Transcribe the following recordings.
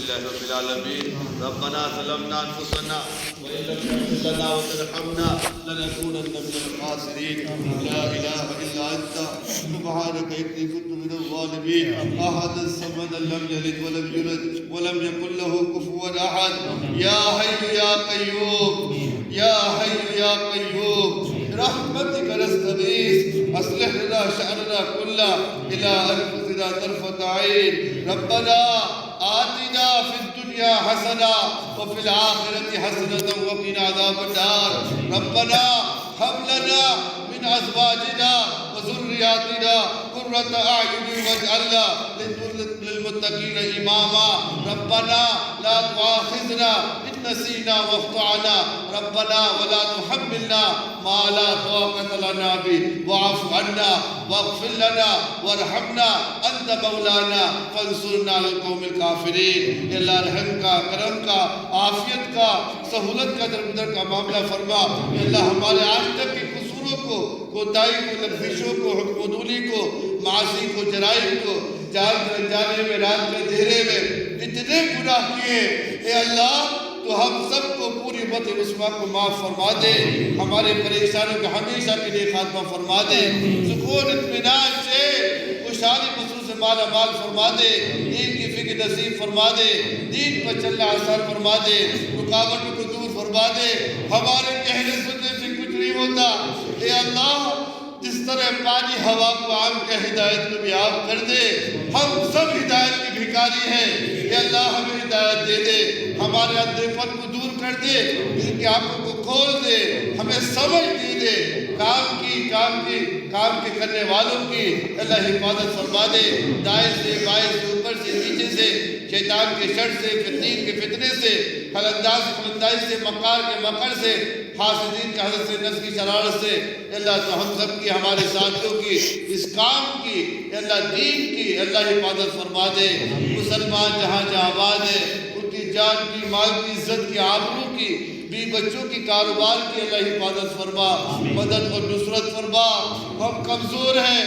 لله رب العالمين. ربنا ظلمنا أنفسنا وإن لم تغفر لنا وترحمنا لنكونن من الخاسرين. لا إله إلا أنت سبحانك إني كنت من الظالمين. أحد الصمد لم يلد ولم يولد ولم يكن له كفوا أحد. يا حي يا قيوم يا حي يا قيوم برحمتك نستغيث أصلح لنا شأننا كله إلى أنفسنا طرفة عين. ربنا آتنا في الدنيا حسنة وفي الآخرة حسنة وقنا عذاب النار. ربنا هب لنا من أزواجنا وذرياتنا قرة أعين واجعلنا للمتقين إماما. ربنا لا تؤاخذنا إن نسينا واخطأنا. ربنا ولا تحملنا ما لا طاقة لنا به واعف عنا واغفر لنا وارحمنا أنت مولانا فانصرنا على القوم الكافرين. اللہ رحم کا، کرم کا، عافیت کا، سہولت کا دربدر کا معاملہ فرما. اللہ ہمارے آج تک کے قصوروں کو، کوتاہی کو، لغزشوں کو، حکم عدولی کو، معاصی کو، جرائم کو، جان کر انجانے میں، رات کے اندھیرے میں اتنے گناہ کیے. اے اللہ تو ہم سب کو پوری امت مسلمہ کو معاف فرما دے. ہمارے پریشانوں کو ہمیشہ کے لیے خاتمہ فرما دے. سکون اطمینان سے خوشحالی مسرور سے مالا مال فرما دے. دین کی فکر نصیب فرما دے. دین پر چلنا آسان فرما دے. رکاوٹوں کو دور فرما دے. ہمارے کہنے سننے سے کچھ نہیں ہوتا. اے اللہ جس طرح پانی ہوا کو عام کے ہدایت کو بھی عام کر دے. ہم سب ہدایت کی بھکاری ہیں. اے اللہ ہمیں ہدایت دے دے. ہمارے اندھے پن کو دور کر دے. دل کی آنکھوں کو کھول دے. ہمیں سمجھ دے دے. کام کے کرنے والوں کی اللہ حفاظت فرما دے. دائیں سے، بائیں سے، اوپر سے، نیچے سے، شیطان کے شر سے، فتنین کے فتنے سے، خلنداز کے خلندائی سے، مکار کے مکر سے، حاسدین کے حسد سے، نفس کی شرارت سے. اللہ تو ہم سب کی، ہمارے ساتھیوں کی، اس کام کی، اللہ دین کی اللہ حفاظت فرما دے. مسلمان جہاں جہاں آباد ہے ان کی جان کی، مال کی، عزت کی، آبرو کی، بی بچوں کی، کاروبار کی اللہ حفاظت فرما. مدد اور نصرت فرما. ہم کمزور ہیں،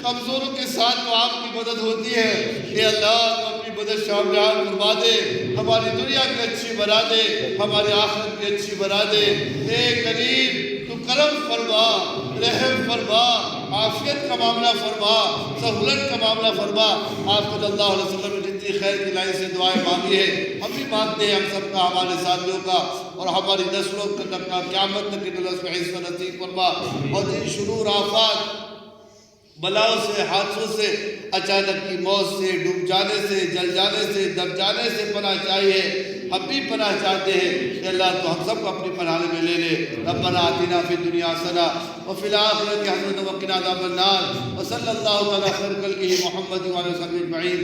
کمزوروں کے ساتھ تو آپ کی مدد ہوتی ہے. اے اللہ تو اپنی مدد شامل فرما دے. ہماری دنیا کی اچھی بنا دے. ہماری آخرت کی اچھی بنا دے. اے کریم تو کرم فرما، رحم فرما، عافیت کا معاملہ فرما، سہولت کا معاملہ فرما. آپ صلی اللہ علیہ وسلم نے جتنی خیر کی لائن سے دعائیں مانگی ہے ہم بھی مانگتے ہیں. ہم سب کا، ہمارے ساتھیوں کا اور ہماری نسلوں کا قیامت تک کے دلوں میں حصہ نصیب فرما. اور ان شرور آفات، بلاؤں سے، حادثوں سے، اچانک کی موت سے، ڈوب جانے سے، جل جانے سے، دب جانے سے پناہ چاہیے. ہم بھی پناہ چاہتے ہیں. کہ اللہ تو ہم سب کو اپنی پناہ میں لے لے. ربنا آتنا فی الدنیا حسنہ وفی الآخرۃ حسنۃ وقنا عذاب النار. وصلی اللہ تعالی خیر خلقہ محمد وعلی آلہ وصحبہ اجمعین.